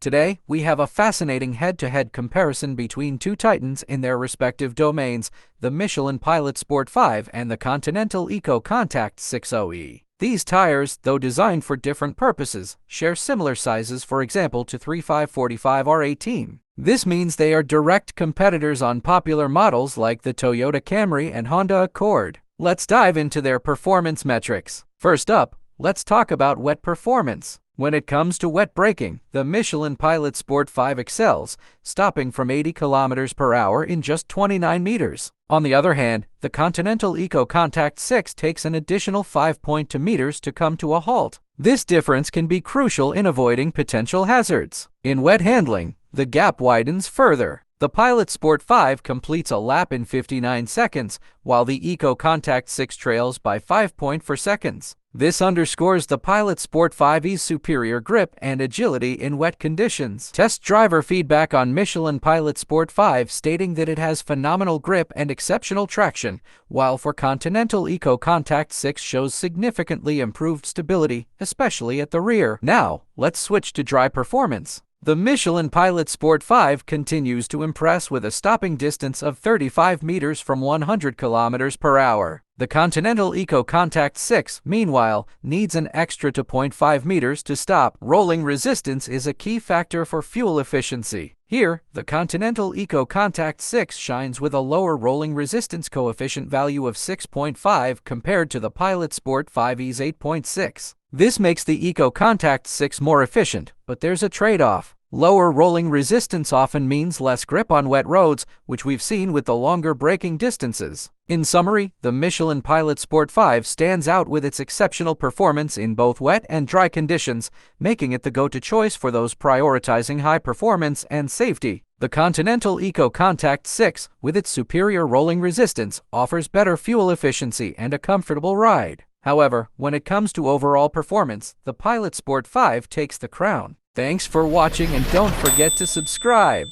Today, we have a fascinating head-to-head comparison between two titans in their respective domains, the Michelin Pilot Sport 5 and the Continental EcoContact 60E. These tires, though designed for different purposes, share similar sizes, for example to 3545 R18. This means they are direct competitors on popular models like the Toyota Camry and Honda Accord. Let's dive into their performance metrics. First up, let's talk about wet performance. When it comes to wet braking, the Michelin Pilot Sport 5 excels, stopping from 80 km per hour in just 29 meters. On the other hand, the Continental EcoContact 6 takes an additional 5.2 meters to come to a halt. This difference can be crucial in avoiding potential hazards. In wet handling, the gap widens further. The Pilot Sport 5 completes a lap in 59 seconds, while the EcoContact 6 trails by 5.4 seconds. This underscores the Pilot Sport 5's superior grip and agility in wet conditions. Test driver feedback on Michelin Pilot Sport 5 stating that it has phenomenal grip and exceptional traction, while for Continental EcoContact 6 shows significantly improved stability, especially at the rear. Now, let's switch to dry performance. The Michelin Pilot Sport 5 continues to impress with a stopping distance of 35 meters from 100 kilometers per hour. The Continental EcoContact 6, meanwhile, needs an extra 2.5 meters to stop. Rolling resistance is a key factor for fuel efficiency. Here, the Continental EcoContact 6 shines with a lower rolling resistance coefficient value of 6.5 compared to the Pilot Sport 5's 8.6. This makes the EcoContact 6 more efficient, but there's a trade-off. Lower rolling resistance often means less grip on wet roads, which we've seen with the longer braking distances. In summary, the Michelin Pilot Sport 5 stands out with its exceptional performance in both wet and dry conditions, making it the go-to choice for those prioritizing high performance and safety. The Continental EcoContact 6, with its superior rolling resistance, offers better fuel efficiency and a comfortable ride. However, when it comes to overall performance, the Pilot Sport 5 takes the crown. Thanks for watching and don't forget to subscribe.